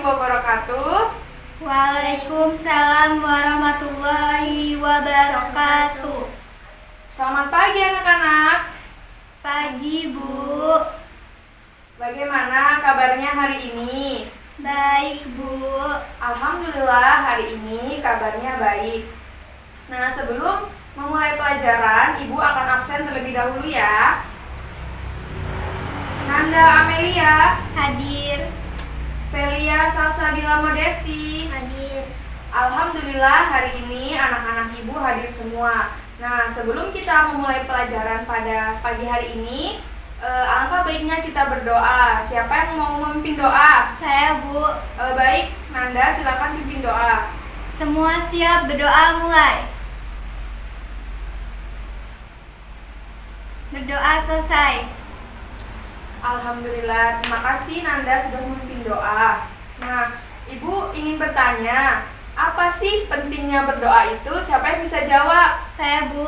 wabarakatuh. Waalaikumsalam warahmatullahi wabarakatuh. Selamat pagi anak-anak. Pagi, Bu. Bagaimana kabarnya hari ini? Baik, Bu. Alhamdulillah hari ini kabarnya baik. Nah, sebelum memulai pelajaran, Ibu akan absen terlebih dahulu ya. Nanda Amelia, Hadir. Velia Salsabila Modesti, Hadir. Alhamdulillah hari ini anak-anak Ibu hadir semua. Nah, sebelum kita memulai pelajaran pada pagi hari ini, alangkah baiknya kita berdoa. Siapa yang mau memimpin doa? Saya, Bu. Baik, Nanda silakan pimpin doa. Semua siap, berdoa mulai. Berdoa selesai. Alhamdulillah, terima kasih Nanda sudah memimpin doa. Nah, Ibu ingin bertanya, apa sih pentingnya berdoa itu? Siapa yang bisa jawab? Saya, Bu.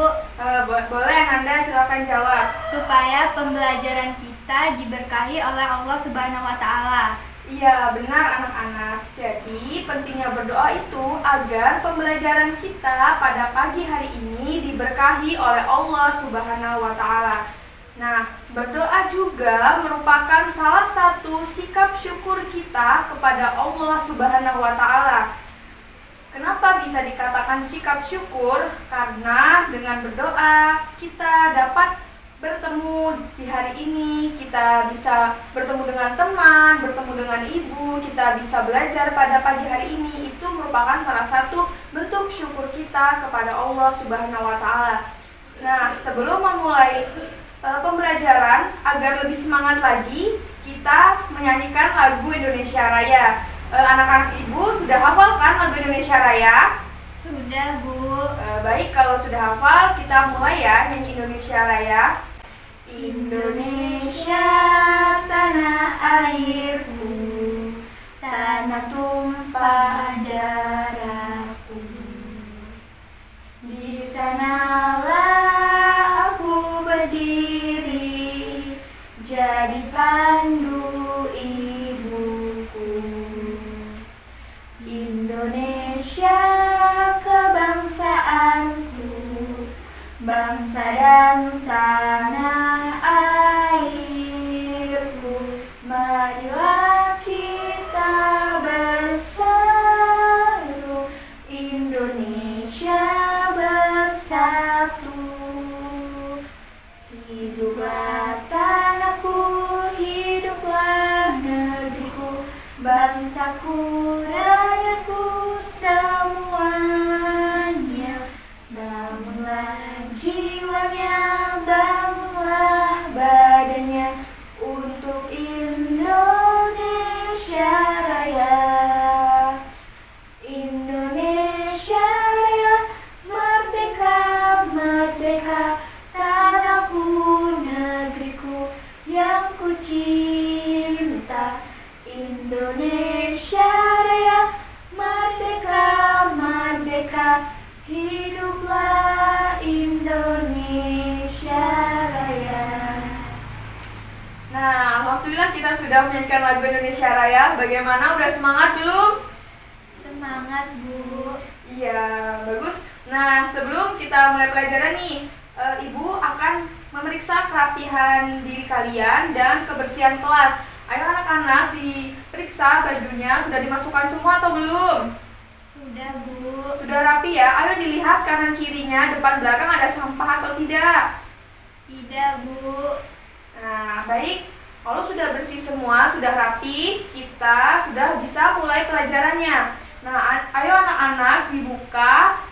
Boleh, Nanda silakan jawab. Supaya pembelajaran kita diberkahi oleh Allah Subhanahu wa Ta'ala. Iya, benar anak-anak. Jadi, pentingnya berdoa itu agar pembelajaran kita pada pagi hari ini diberkahi oleh Allah Subhanahu wa Ta'ala. Nah, berdoa juga merupakan salah satu sikap syukur kita kepada Allah Subhanahu wa Ta'ala. Kenapa bisa dikatakan sikap syukur? Karena dengan berdoa kita dapat bertemu di hari ini, kita bisa bertemu dengan teman, bertemu dengan ibu, kita bisa belajar pada pagi hari ini. Itu merupakan salah satu bentuk syukur kita kepada Allah Subhanahu wa Ta'ala. Nah, sebelum memulai pembelajaran, agar lebih semangat lagi, kita menyanyikan lagu Indonesia Raya. Anak-anak Ibu sudah hafal kan lagu Indonesia Raya? Sudah, Bu. Baik, kalau sudah hafal, kita mulai ya nyanyi Indonesia Raya. Indonesia tanah airku, tanah tumpah darahku. Di sanalah aku berdiri, jadi pandu ibuku. Indonesia kebangsaanku, bangsa dan tanah airku. Marilah kita berseru, Indonesia bersatu. Hiduplah tanahku, hiduplah negeriku, bangsaku, rakyatku semuanya. Bangunlah jiwanya, bangunlah badannya untuk Indonesia Raya. Indonesia Raya, merdeka, merdeka, tanahku, negeriku yang ku cinta. Indonesia Raya, merdeka, merdeka, hiduplah Indonesia Raya. Nah, alhamdulillah kita sudah menyanyikan lagu Indonesia Raya. Bagaimana, udah semangat belum? Semangat, Bu. Iya, bagus. Nah, sebelum kita mulai pelajaran nih, Ibu akan memeriksa kerapihan diri kalian dan kebersihan kelas. Ayo anak-anak, diperiksa bajunya, sudah dimasukkan semua atau belum? Sudah, Bu. Sudah rapi ya? Ayo dilihat kanan kirinya, depan belakang ada sampah atau tidak? Tidak, Bu. Nah, baik. Kalau sudah bersih semua, sudah rapi, kita sudah bisa mulai pelajarannya. Nah, ayo anak-anak dibuka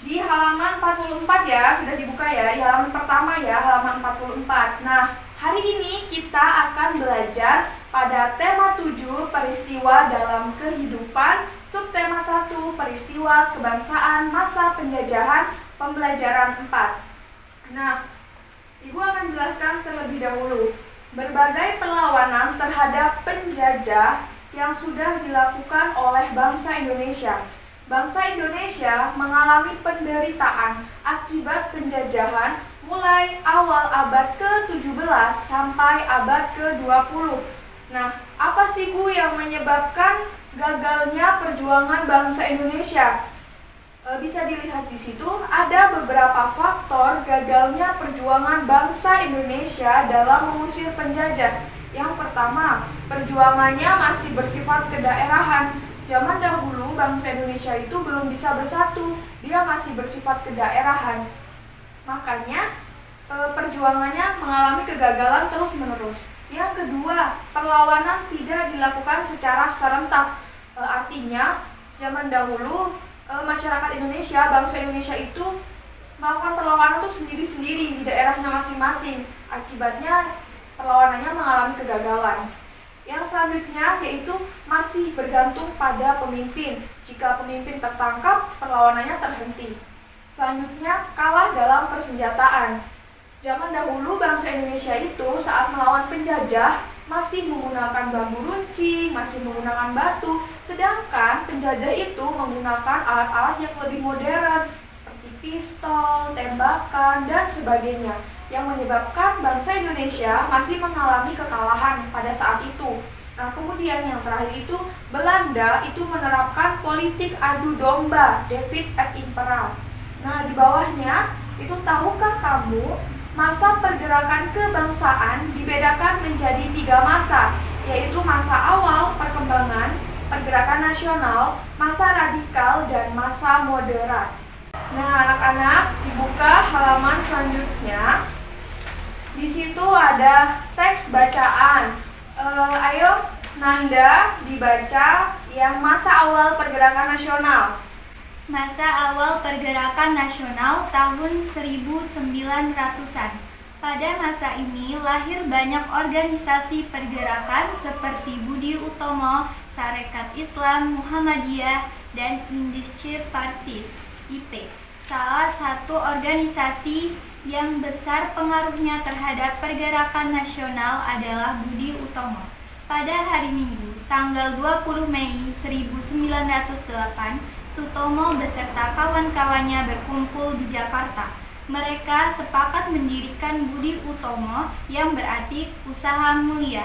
di halaman 44 ya, sudah dibuka ya, di halaman pertama ya, halaman 44. Nah, hari ini kita akan belajar pada tema 7, peristiwa dalam kehidupan, subtema 1, peristiwa kebangsaan masa penjajahan, pembelajaran 4. Nah, Ibu akan jelaskan terlebih dahulu berbagai perlawanan terhadap penjajah yang sudah dilakukan oleh bangsa Indonesia. Bangsa Indonesia mengalami penderitaan akibat penjajahan mulai awal abad ke-17 sampai abad ke-20. Nah, Apa sih Bu yang menyebabkan gagalnya perjuangan bangsa Indonesia? Bisa dilihat di situ ada beberapa faktor gagalnya perjuangan bangsa Indonesia dalam mengusir penjajah. Yang pertama, perjuangannya masih bersifat kedaerahan. Zaman dahulu bangsa Indonesia itu belum bisa bersatu, dia masih bersifat kedaerahan. Makanya perjuangannya mengalami kegagalan terus-menerus. Yang kedua, perlawanan tidak dilakukan secara serentak. Artinya, zaman dahulu masyarakat Indonesia, bangsa Indonesia itu melakukan perlawanan itu sendiri-sendiri di daerahnya masing-masing. Akibatnya perlawanannya mengalami kegagalan. Yang selanjutnya yaitu masih bergantung pada pemimpin. Jika pemimpin tertangkap, perlawanannya terhenti. Selanjutnya, kalah dalam persenjataan. Zaman dahulu bangsa Indonesia itu saat melawan penjajah masih menggunakan bambu runcing, masih menggunakan batu, sedangkan penjajah itu menggunakan alat-alat yang lebih modern seperti pistol, tembakan, dan sebagainya, yang menyebabkan bangsa Indonesia masih mengalami kekalahan pada saat itu. Nah, kemudian yang terakhir itu Belanda itu menerapkan politik adu domba, Divide et Impera. Nah, di bawahnya itu tahukah kamu masa pergerakan kebangsaan dibedakan menjadi 3 masa, yaitu masa awal perkembangan, pergerakan nasional, masa radikal, dan masa moderat. Nah, anak-anak, dibuka halaman selanjutnya. Di situ ada teks bacaan. Ayo, Nanda dibaca yang masa awal pergerakan nasional. Masa awal pergerakan nasional tahun 1900-an. Pada masa ini lahir banyak organisasi pergerakan seperti Budi Utomo, Sarekat Islam Muhammadiyah, dan Indische Parties (IP). Salah satu organisasi yang besar pengaruhnya terhadap pergerakan nasional adalah Budi Utomo. Pada hari Minggu, tanggal 20 Mei 1908, Sutomo beserta kawan-kawannya berkumpul di Jakarta. Mereka sepakat mendirikan Budi Utomo yang berarti usaha mulia.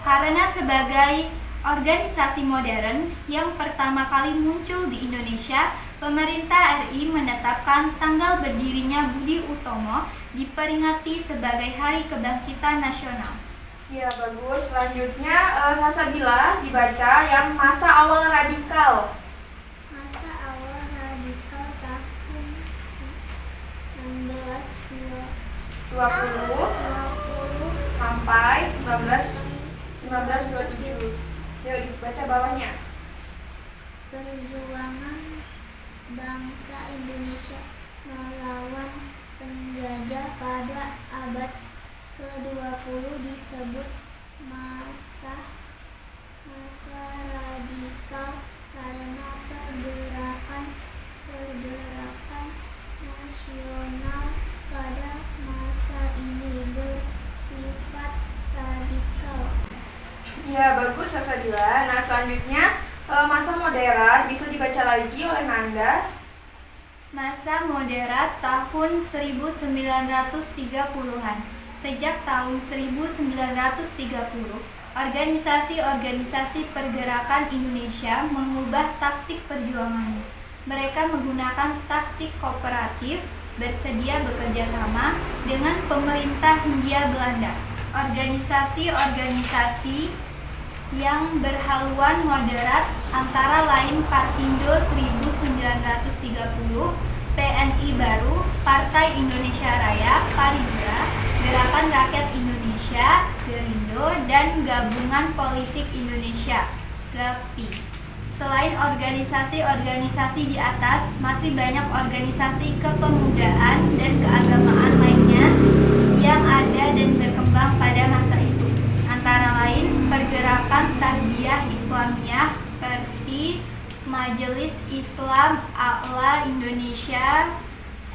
Karena sebagai organisasi modern yang pertama kali muncul di Indonesia, pemerintah RI menetapkan tanggal berdirinya Budi Utomo diperingati sebagai Hari Kebangkitan Nasional. Ya, bagus. Selanjutnya Salsabila dibaca yang masa awal radikal. Masa awal radikal tahun 1920 sampai 1927. Yuk dibaca bawahnya. Perjuangan bangsa Indonesia melawan penjajah pada abad ke-20 disebut masa radikal karena pergerakan nasional pada masa ini bersifat radikal. Ya, bagus Salsabila. Nah, selanjutnya masa moderat bisa dibaca lagi oleh Nanda. Masa moderat tahun 1930-an. Sejak tahun 1930, organisasi-organisasi pergerakan Indonesia mengubah taktik perjuangannya. Mereka menggunakan taktik kooperatif, bersedia bekerja sama dengan pemerintah Hindia Belanda. Organisasi-organisasi yang berhaluan moderat antara lain Partindo 1930, PNI Baru, Partai Indonesia Raya, Parindra, Gerakan Rakyat Indonesia, Gerindo, dan Gabungan Politik Indonesia, GAPI. Selain organisasi-organisasi di atas, masih banyak organisasi kepemudaan dan keagamaan lainnya yang ada dan berkembang pada masa itu. Antara lain Pergerakan Tarbiyah Islamiyah seperti Majelis Islam A'la Indonesia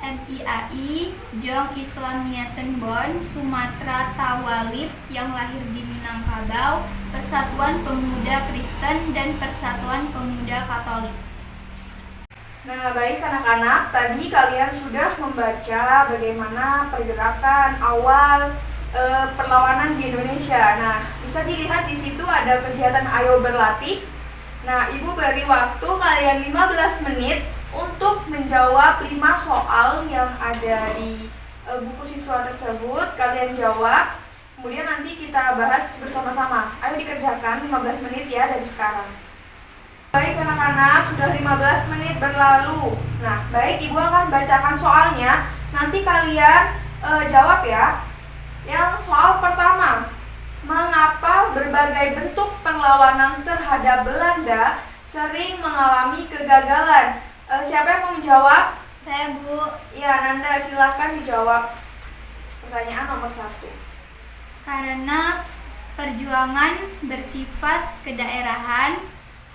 MIAI, Jong Islamiaten Bon, Sumatera Tawalib yang lahir di Minangkabau, Persatuan Pemuda Kristen, dan Persatuan Pemuda Katolik. Nah, baik anak-anak, tadi kalian sudah membaca bagaimana pergerakan awal perlawanan di Indonesia. Nah, bisa dilihat di situ ada kegiatan Ayo Berlatih. Nah, Ibu beri waktu kalian 15 menit untuk menjawab 5 soal yang ada di buku siswa tersebut. Kalian jawab, kemudian nanti kita bahas bersama-sama. Ayo dikerjakan 15 menit ya dari sekarang. Baik anak-anak, sudah 15 menit berlalu. Nah, baik, Ibu akan bacakan soalnya. Nanti kalian jawab ya. Yang soal pertama, mengapa berbagai bentuk perlawanan terhadap Belanda sering mengalami kegagalan? Siapa yang mau menjawab? Saya, Bu. Ya, Nanda, silahkan dijawab. Pertanyaan nomor 1. Karena perjuangan bersifat kedaerahan,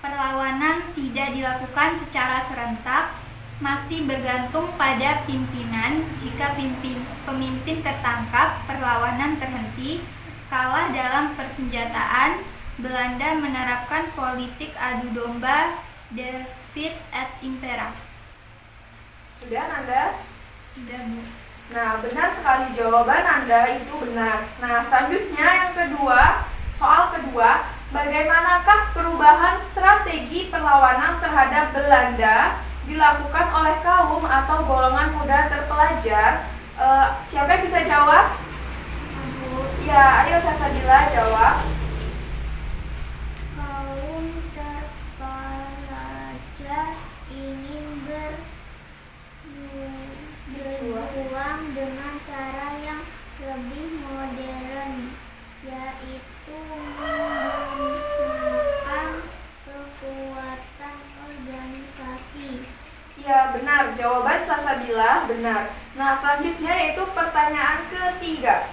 perlawanan tidak dilakukan secara serentak, masih bergantung pada pimpinan. Jika pemimpin tertangkap, perlawanan terhenti. Kalah dalam persenjataan, Belanda menerapkan politik adu domba, defeat et impera. Sudah, Nanda? Sudah, Bu. Nah, benar sekali jawaban Anda itu benar. Nah, selanjutnya yang kedua, soal kedua, bagaimanakah perubahan strategi perlawanan terhadap Belanda dilakukan oleh kaum atau golongan muda terpelajar? Siapa yang bisa jawab? Ya, ayo Sasabila jawab. Kaum terpelajar ingin berjuang dengan cara yang lebih modern, yaitu menggunakan kekuatan organisasi. Ya, benar. Jawaban Sasabila benar. Nah, selanjutnya yaitu pertanyaan ketiga.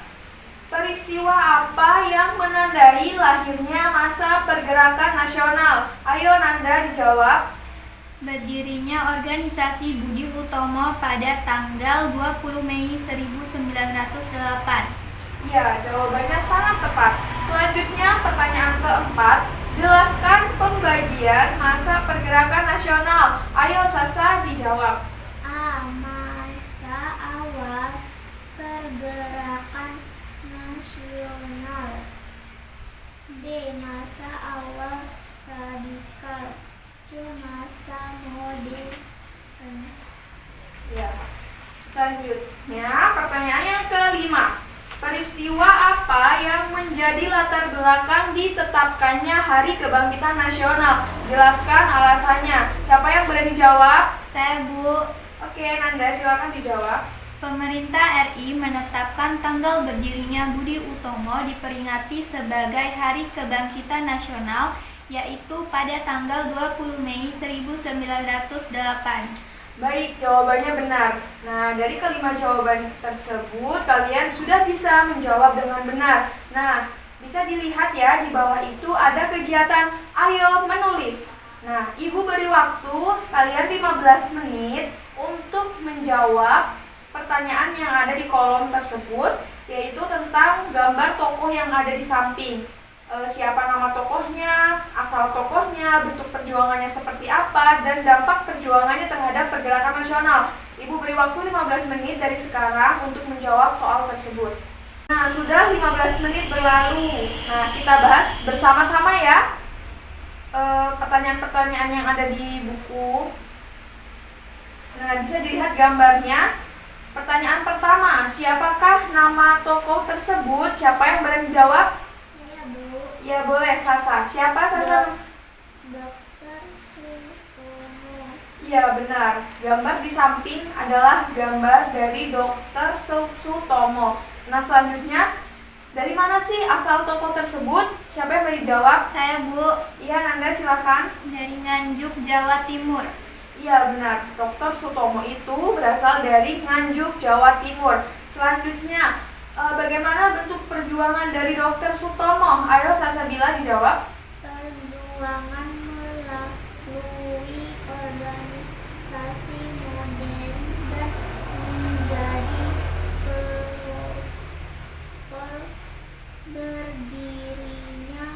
Peristiwa apa yang menandai lahirnya masa pergerakan nasional? Ayo Nanda dijawab. Berdirinya organisasi Budi Utomo pada tanggal 20 Mei 1908. Ya, jawabannya sangat tepat. Selanjutnya pertanyaan keempat. Jelaskan pembagian masa pergerakan nasional. Ayo Sasa dijawab. A. Masa awal pergerakan nasional. B. Masa awal radikal. C. Masa modern. Ya. Selanjutnya pertanyaan yang kelima. Peristiwa apa yang menjadi latar belakang ditetapkannya Hari Kebangkitan Nasional? Jelaskan alasannya. Siapa yang berani jawab? Saya, Bu. Oke, Nanda silakan dijawab. Pemerintah RI menetapkan tanggal berdirinya Budi Utomo diperingati sebagai Hari Kebangkitan Nasional, yaitu pada tanggal 20 Mei 1908. Baik, jawabannya benar. Nah, dari kelima jawaban tersebut, kalian sudah bisa menjawab dengan benar. Nah, bisa dilihat ya, di bawah itu ada kegiatan Ayo Menulis. Nah, Ibu beri waktu kalian 15 menit untuk menjawab pertanyaan yang ada di kolom tersebut, yaitu tentang gambar tokoh yang ada di samping. Siapa nama tokohnya, asal tokohnya, bentuk perjuangannya seperti apa, dan dampak perjuangannya terhadap pergerakan nasional. Ibu beri waktu 15 menit dari sekarang untuk menjawab soal tersebut. Nah, sudah 15 menit berlalu. Nah, kita bahas bersama-sama ya pertanyaan-pertanyaan yang ada di buku. Nah, bisa dilihat gambarnya. Pertanyaan pertama, siapakah nama tokoh tersebut? Siapa yang berani jawab? Ya boleh, Sasa. Siapa Sasa? Dr. Sutomo. Ya benar. Gambar di samping adalah gambar dari Dr. Sutomo. Nah selanjutnya, dari mana sih asal tokoh tersebut? Siapa yang berani jawab? Saya, Bu. Iya, Nanda silakan. Dari Nganjuk, Jawa Timur. Iya benar. Dr. Sutomo itu berasal dari Nganjuk, Jawa Timur. Selanjutnya, bagaimana bentuk perjuangan dari Dr. Sutomo? Ayo Sasabila dijawab. Perjuangan melalui organisasi modern dan menjadi pelopor berdirinya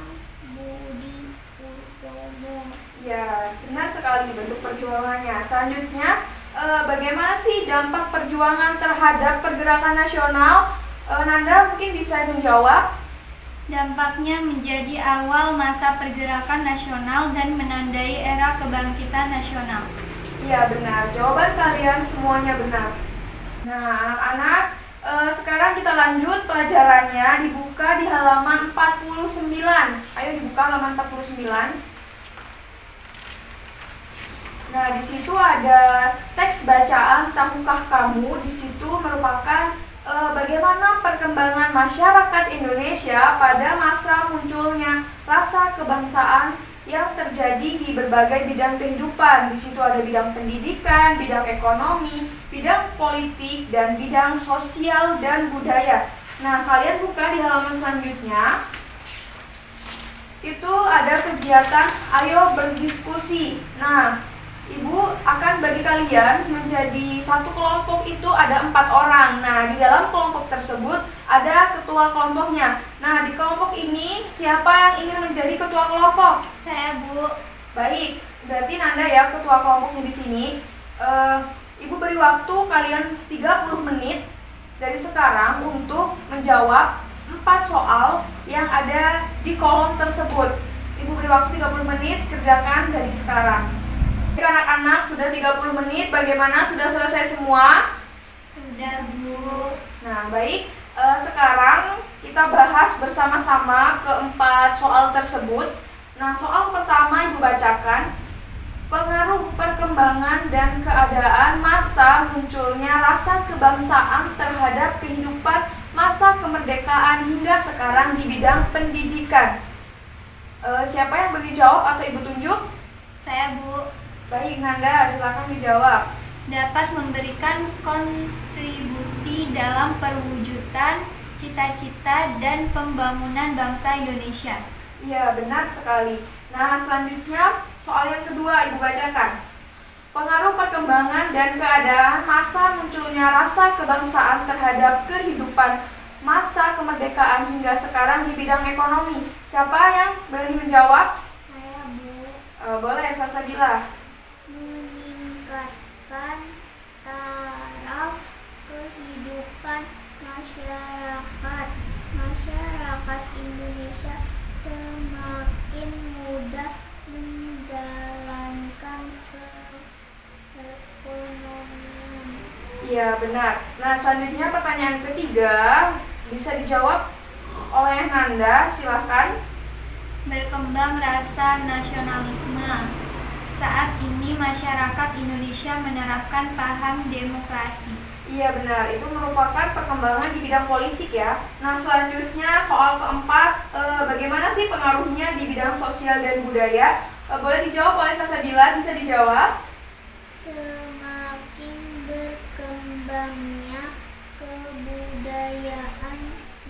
Budi Utomo. Ya, benar sekali bentuk perjuangannya. Selanjutnya, bagaimana sih dampak perjuangan terhadap pergerakan nasional? Nanda mungkin bisa menjawab? Dampaknya menjadi awal masa pergerakan nasional dan menandai era kebangkitan nasional. Iya benar, jawaban kalian semuanya benar. Nah anak-anak, sekarang kita lanjut pelajarannya, dibuka di halaman 49. Ayo dibuka halaman 49. Nah di situ ada teks bacaan Tahukah Kamu. Di situ merupakan bagaimana perkembangan masyarakat Indonesia pada masa munculnya rasa kebangsaan yang terjadi di berbagai bidang kehidupan. Di situ ada bidang pendidikan, bidang ekonomi, bidang politik, dan bidang sosial dan budaya. Nah, kalian buka di halaman selanjutnya. Itu ada kegiatan Ayo Berdiskusi. Nah, Ibu akan bagi kalian menjadi satu kelompok, itu ada 4 orang. Nah, di dalam kelompok tersebut ada ketua kelompoknya. Nah, di kelompok ini siapa yang ingin menjadi ketua kelompok? Saya, Bu. Baik, berarti Nanda ya ketua kelompoknya di sini. Ibu beri waktu kalian 30 menit dari sekarang untuk menjawab 4 soal yang ada di kolom tersebut. Ibu beri waktu 30 menit, kerjakan dari sekarang. Anak-anak sudah 30 menit, bagaimana? Sudah selesai semua? Sudah, Bu. Nah, baik. Sekarang kita bahas bersama-sama keempat soal tersebut. Nah, soal pertama Ibu bacakan. Pengaruh perkembangan dan keadaan masa munculnya rasa kebangsaan terhadap kehidupan masa kemerdekaan hingga sekarang di bidang pendidikan. Siapa yang beri jawab atau Ibu tunjuk? Saya, Bu. Baik, Nanda, silakan dijawab. Dapat memberikan kontribusi dalam perwujudan cita-cita dan pembangunan bangsa Indonesia. Iya, benar sekali. Nah, selanjutnya soal yang kedua Ibu bacakan. Pengaruh perkembangan dan keadaan masa munculnya rasa kebangsaan terhadap kehidupan masa kemerdekaan hingga sekarang di bidang ekonomi. Siapa yang berani menjawab? Saya, Bu. Boleh, Salsabila. Meningkatkan taraf kehidupan masyarakat. Masyarakat Indonesia semakin mudah menjalankan perekonomian. Iya, benar. Nah, selanjutnya pertanyaan ketiga bisa dijawab oleh Nanda, silahkan. Berkembang rasa nasionalisme. Saat ini masyarakat Indonesia menerapkan paham demokrasi. Iya benar, itu merupakan perkembangan di bidang politik ya. Nah selanjutnya soal keempat, bagaimana sih pengaruhnya di bidang sosial dan budaya? Boleh dijawab oleh Salsabila, bisa dijawab? Semakin berkembangnya kebudayaan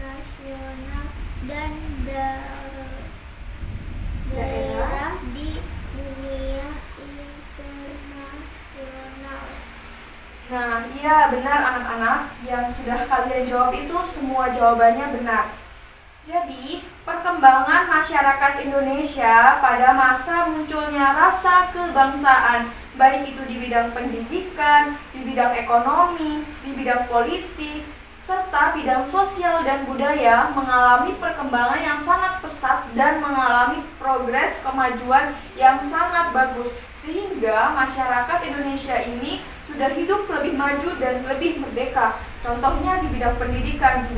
nasional dan daerah di dunia internasional. Nah iya benar anak-anak, yang sudah kalian jawab itu semua jawabannya benar. Jadi perkembangan masyarakat Indonesia pada masa munculnya rasa kebangsaan, baik itu di bidang pendidikan, di bidang ekonomi, di bidang politik, serta bidang sosial dan budaya mengalami perkembangan yang sangat pesat dan mengalami progres kemajuan yang sangat bagus, sehingga masyarakat Indonesia ini sudah hidup lebih maju dan lebih merdeka. Contohnya di bidang pendidikan,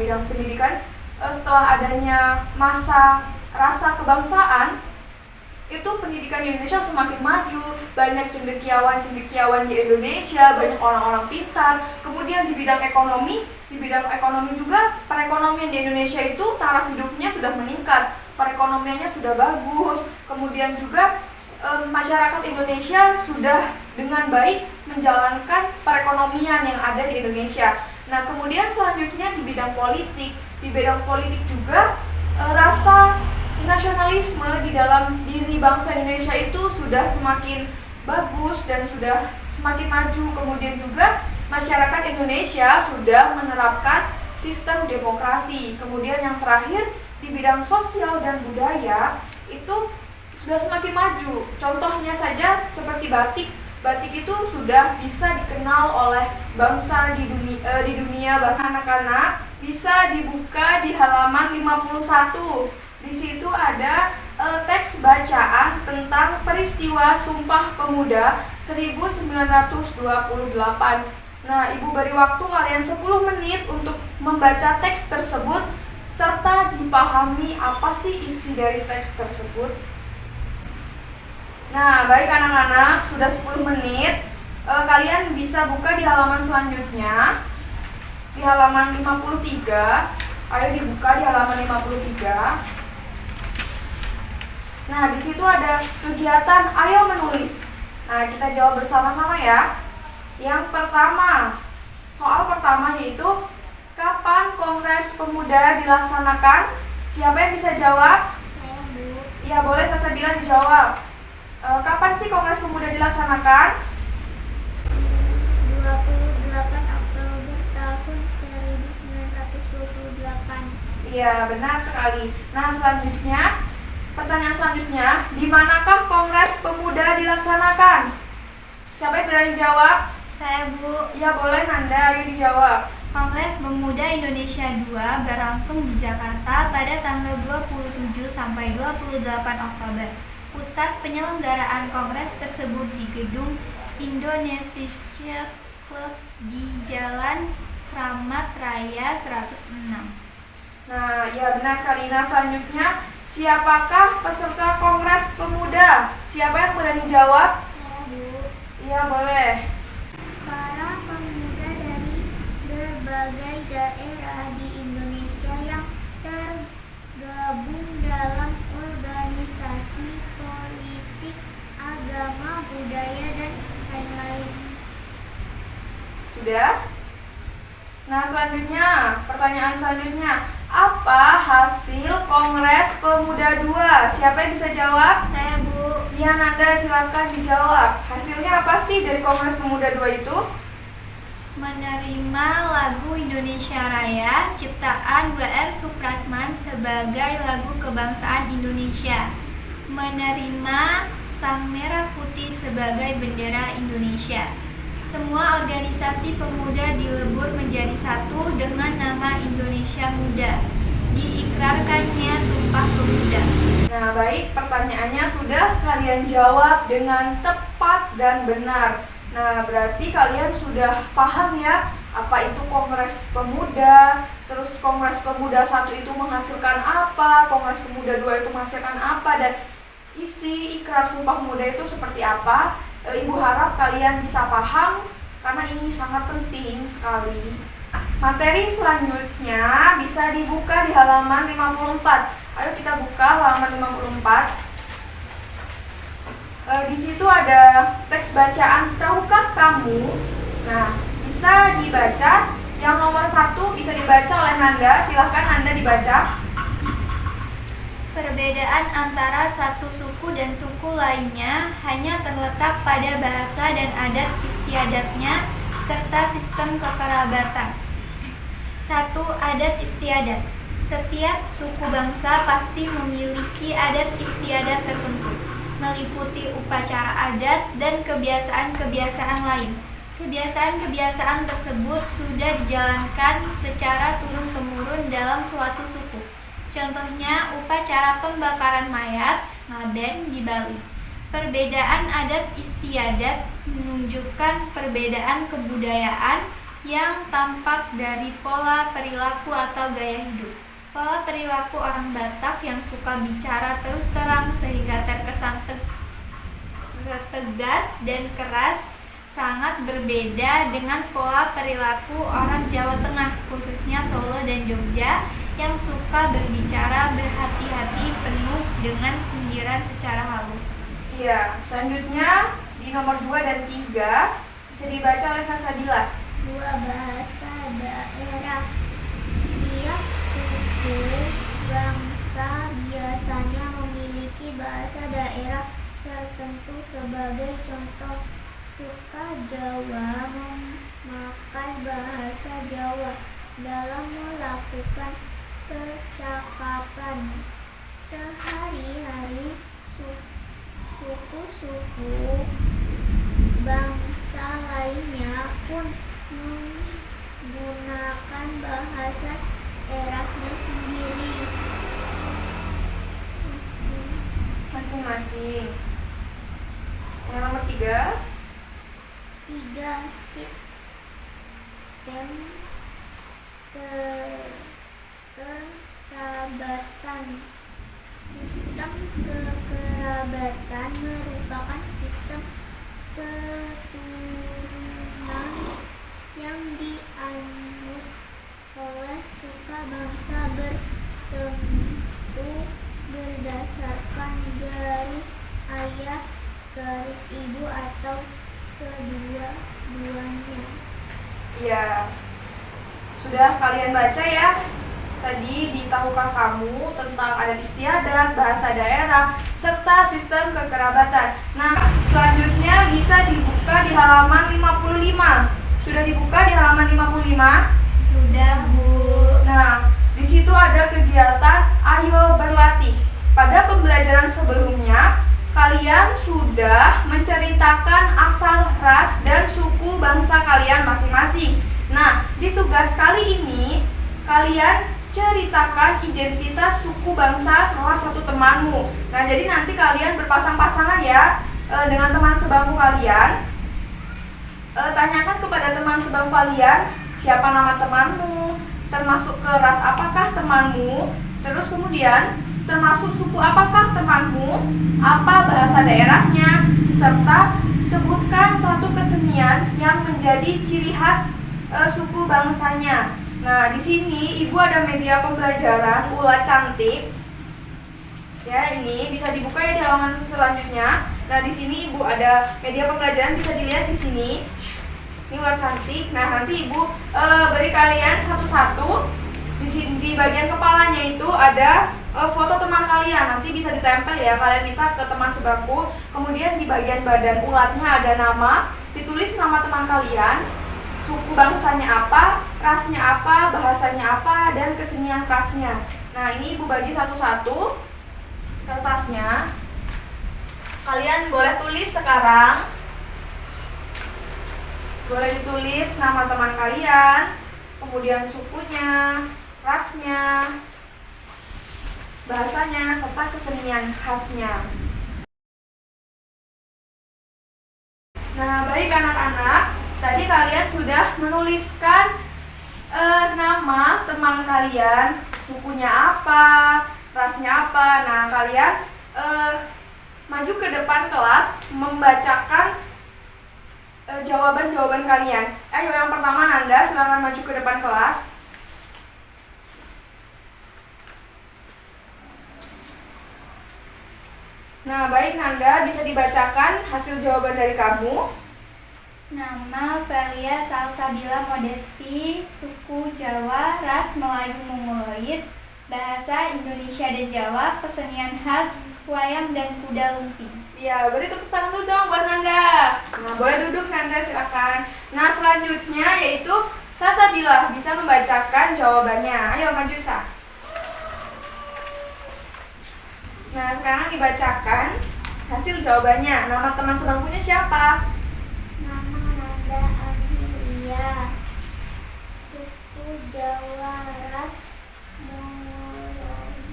setelah adanya masa rasa kebangsaan, itu pendidikan di Indonesia semakin maju, banyak cendekiawan di Indonesia, banyak orang-orang pintar. Kemudian di bidang ekonomi juga perekonomian di Indonesia itu taraf hidupnya sudah meningkat, perekonomiannya sudah bagus. Kemudian juga masyarakat Indonesia sudah dengan baik menjalankan perekonomian yang ada di Indonesia. Nah, kemudian selanjutnya di bidang politik juga rasa nasionalisme di dalam diri bangsa Indonesia itu sudah semakin bagus dan sudah semakin maju. Kemudian juga masyarakat Indonesia sudah menerapkan sistem demokrasi. Kemudian yang terakhir di bidang sosial dan budaya itu sudah semakin maju. Contohnya saja seperti batik. Batik itu sudah bisa dikenal oleh bangsa di dunia bahkan anak-anak. bisa dibuka di halaman 51. Di situ ada teks bacaan tentang peristiwa Sumpah Pemuda 1928. Nah, Ibu beri waktu kalian 10 menit untuk membaca teks tersebut serta dipahami apa sih isi dari teks tersebut. Nah, baik anak-anak, sudah 10 menit. Kalian bisa buka di halaman selanjutnya. Di halaman 53. Ayo dibuka di halaman 53. Nah, di situ ada kegiatan ayo menulis. Nah, kita jawab bersama-sama ya. Yang pertama, soal pertama yaitu kapan Kongres Pemuda dilaksanakan? Siapa yang bisa jawab? Saya, Bu. Ya, boleh Salsabila dijawab. Kapan sih Kongres Pemuda dilaksanakan? 28 Oktober tahun 1928. Iya, benar sekali. Nah, selanjutnya, pertanyaan selanjutnya, di manakah Kongres Pemuda dilaksanakan? Siapa yang berani jawab? Saya, Bu. Ya, boleh Nanda, ayo dijawab. Kongres Pemuda Indonesia II berlangsung di Jakarta pada tanggal 27 sampai 28 Oktober. Pusat penyelenggaraan kongres tersebut di Gedung Indonesia Club di Jalan Kramat Raya 106. Nah, ya benar sekali. Nah, selanjutnya, siapakah peserta Kongres Pemuda? Siapa yang berani jawab? Saya, Bu. Iya, boleh. Para pemuda dari berbagai daerah di Indonesia yang tergabung dalam organisasi politik, agama, budaya, dan lain-lain. Sudah? Nah, selanjutnya, pertanyaan selanjutnya, apa hasil Kongres Pemuda II? Siapa yang bisa jawab? Saya, Bu. Ya, Nanda, silakan dijawab. Hasilnya apa sih dari Kongres Pemuda II itu? Menerima lagu Indonesia Raya ciptaan W.R. Supratman sebagai lagu kebangsaan Indonesia. Menerima Sang Merah Putih sebagai bendera Indonesia. Semua organisasi pemuda dilebur menjadi satu dengan nama Indonesia Muda. Diikrarkannya Sumpah Pemuda. Nah, baik, pertanyaannya sudah kalian jawab dengan tepat dan benar. Nah, berarti kalian sudah paham ya apa itu Kongres Pemuda, terus Kongres Pemuda 1 itu menghasilkan apa, Kongres Pemuda 2 itu menghasilkan apa, dan isi ikrar Sumpah Pemuda itu seperti apa. Ibu harap kalian bisa paham karena ini sangat penting sekali. Materi selanjutnya bisa dibuka di halaman 54. Ayo kita buka halaman 54. Di situ ada teks bacaan Tahukah Kamu? Nah, bisa dibaca. Yang nomor 1 bisa dibaca oleh Nanda. Silahkan Nanda dibaca. Perbedaan antara satu suku dan suku lainnya hanya terletak pada bahasa dan adat istiadatnya serta sistem kekerabatan. 1. Adat istiadat. Setiap suku bangsa pasti memiliki adat istiadat tertentu, meliputi upacara adat dan kebiasaan-kebiasaan lain. Kebiasaan-kebiasaan tersebut sudah dijalankan secara turun-temurun dalam suatu suku. Contohnya upacara pembakaran mayat, ngaben di Bali. Perbedaan adat istiadat menunjukkan perbedaan kebudayaan yang tampak dari pola perilaku atau gaya hidup. Pola perilaku orang Batak yang suka bicara terus terang sehingga terkesan tegas dan keras sangat berbeda dengan pola perilaku orang Jawa Tengah, khususnya Solo dan Jogja, yang suka berbicara berhati-hati penuh dengan sindiran secara halus. Iya, selanjutnya di nomor 2 dan 3 bisa dibaca oleh Salsabila. 2. Bahasa daerah. Tiap suku bangsa biasanya memiliki bahasa daerah tertentu. Sebagai contoh, suku Jawa memakai bahasa Jawa dalam melakukan percakapan sehari-hari. Suku-suku bangsa lainnya pun gunakan bahasa daerahnya sendiri. Masing-masing. Yang nomor 3. 3. Sistem kekerabatan. Sistem kekerabatan merupakan sistem keturunan yang dianut oleh suku bangsa bertentu berdasarkan garis ayah, garis ibu, atau kedua-duanya. Ya, sudah kalian baca ya? Tadi di Tahukah Kamu tentang adat istiadat, bahasa daerah, serta sistem kekerabatan. Nah, selanjutnya bisa dibuka di halaman 55. Sudah dibuka di halaman 55? Sudah, Bu. Nah, di situ ada kegiatan Ayo Berlatih. Pada pembelajaran sebelumnya, kalian sudah menceritakan asal ras dan suku bangsa kalian masing-masing. Nah, di tugas kali ini, kalian ceritakan identitas suku bangsa salah satu temanmu. Nah, jadi nanti kalian berpasang-pasangan ya dengan teman sebangku kalian. Tanyakan kepada teman sebangku kalian siapa nama temanmu, termasuk ke ras apakah temanmu, terus kemudian termasuk suku apakah temanmu, apa bahasa daerahnya, serta sebutkan satu kesenian yang menjadi ciri khas suku bangsanya. Nah, di sini Ibu ada media pembelajaran ulat cantik. Ya, ini bisa dibuka ya di halaman selanjutnya. Nah, di sini Ibu ada media pembelajaran, bisa dilihat di sini. Ini ulat cantik. Nah, nanti Ibu beri kalian satu-satu. Di sini di bagian kepalanya itu ada foto teman kalian. Nanti bisa ditempel ya, kalian minta ke teman sebangku. Kemudian di bagian badan ulatnya ada nama, ditulis nama teman kalian, suku bangsanya apa, rasnya apa, bahasanya apa, dan kesenian khasnya. Nah, ini Ibu bagi satu-satu kertasnya. Kalian boleh tulis sekarang. Boleh ditulis nama teman kalian, kemudian sukunya, rasnya, bahasanya, serta kesenian khasnya. Nah, baik anak-anak, tadi kalian sudah menuliskan nama teman kalian, sukunya apa, rasnya apa. Nah, kalian maju ke depan kelas membacakan jawaban-jawaban kalian. Ayo, yang pertama Nanda, silakan maju ke depan kelas. Nah, baik Nanda, bisa dibacakan hasil jawaban dari kamu. Nama Velia Salsabila Modesti, suku Jawa, ras Melayu Mongoloid, bahasa Indonesia dan Jawa, kesenian khas wayang dan kuda lumping. Ya, beri tepuk tangan dulu dong buat Nanda. Nah, boleh duduk Nanda, silakan. Nah, selanjutnya yaitu Salsabila, bisa membacakan jawabannya. Ayo maju, Sa. Nah, sekarang dibacakan hasil jawabannya. Nama teman sebangkunya siapa? Nama Nanda Amelia, suku Jawa, ras Mongoloid,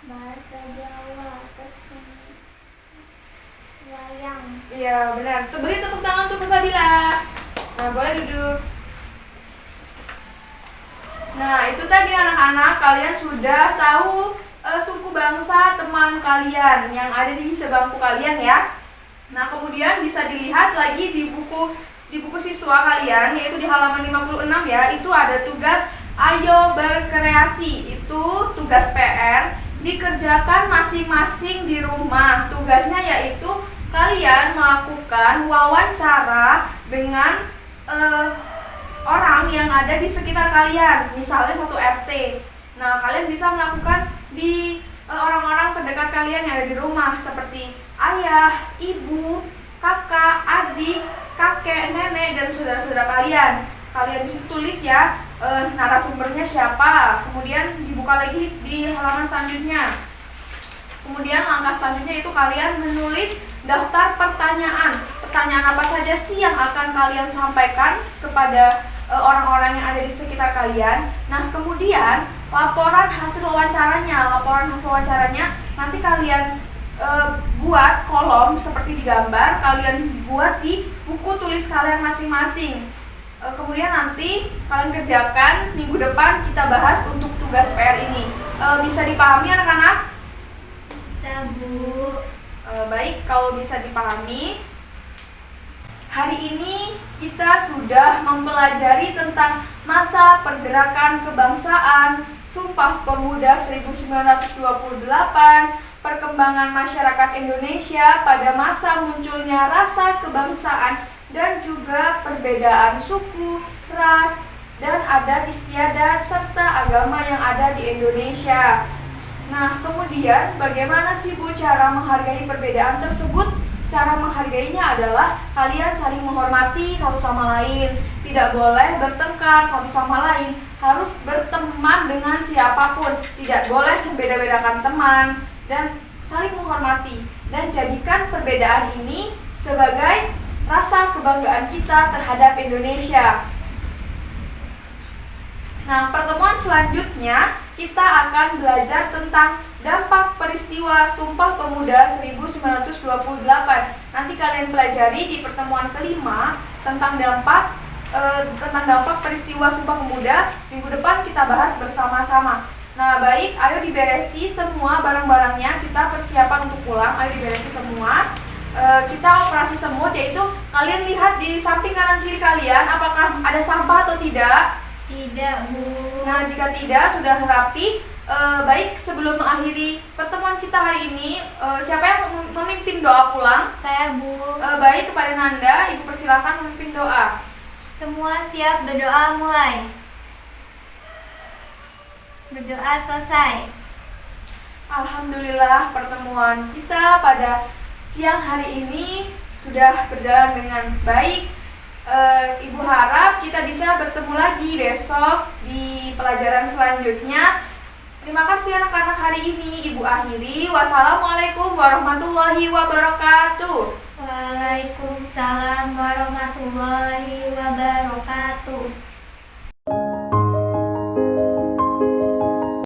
bahasa Jawa, kesenian wayang. Iya, benar. Beri tepuk tangan untuk Salsabila. Nah, boleh duduk. Nah, itu tadi anak-anak, kalian sudah tahu suku bangsa teman kalian yang ada di sebangku kalian ya. Nah, kemudian bisa dilihat lagi di buku siswa kalian, yaitu di halaman 56 ya. Itu ada tugas Ayo Berkreasi. Itu tugas PR, dikerjakan masing-masing di rumah. Tugasnya yaitu kalian melakukan wawancara dengan orang yang ada di sekitar kalian, misalnya satu RT. Nah, kalian bisa melakukan di orang-orang terdekat kalian yang ada di rumah, seperti ayah, ibu, kakak, adik, kakek, nenek, dan saudara-saudara kalian. Kalian disitu tulis ya narasumbernya siapa. Kemudian dibuka lagi di halaman selanjutnya. Kemudian langkah selanjutnya itu kalian menulis daftar pertanyaan. Pertanyaan apa saja sih yang akan kalian sampaikan kepada orang-orang yang ada di sekitar kalian. Nah, kemudian laporan hasil wawancaranya nanti kalian buat kolom seperti di gambar, kalian buat di buku tulis kalian masing-masing. Kemudian nanti kalian kerjakan, minggu depan kita bahas untuk tugas PR ini. Bisa dipahami anak-anak? Bisa, Bu. Baik, kalau bisa dipahami. Hari ini kita sudah mempelajari tentang masa pergerakan kebangsaan, Sumpah Pemuda 1928, perkembangan masyarakat Indonesia pada masa munculnya rasa kebangsaan, dan juga perbedaan suku, ras, dan adat istiadat serta agama yang ada di Indonesia. Nah, kemudian bagaimana sih Bu cara menghargai perbedaan tersebut? Cara menghargainya adalah kalian saling menghormati satu sama lain, tidak boleh bertengkar satu sama lain, harus berteman dengan siapapun, tidak boleh membeda-bedakan teman, dan saling menghormati, dan jadikan perbedaan ini sebagai rasa kebanggaan kita terhadap Indonesia. Nah, pertemuan selanjutnya kita akan belajar tentang dampak peristiwa Sumpah Pemuda 1928. Nanti kalian pelajari di pertemuan kelima tentang dampak peristiwa Sumpah Pemuda. Minggu depan kita bahas bersama-sama. Nah, baik, ayo diberesi semua barang-barangnya, kita persiapan untuk pulang. Ayo diberesi semua. Kita operasi semut, yaitu kalian lihat di samping kanan kiri kalian apakah ada sampah atau tidak. Tidak, Bu. Nah, jika tidak, sudah rapi. Baik, sebelum mengakhiri pertemuan kita hari ini, siapa yang memimpin doa pulang? Saya, Bu. Baik, kepada Nanda, Ibu persilakan memimpin doa. Semua siap, berdoa mulai. Berdoa selesai. Alhamdulillah, pertemuan kita pada siang hari ini sudah berjalan dengan baik. Ibu harap kita bisa bertemu lagi besok di pelajaran selanjutnya. Terima kasih anak-anak, hari ini Ibu akhiri. Wassalamualaikum warahmatullahi wabarakatuh. Waalaikumsalam warahmatullahi wabarakatuh.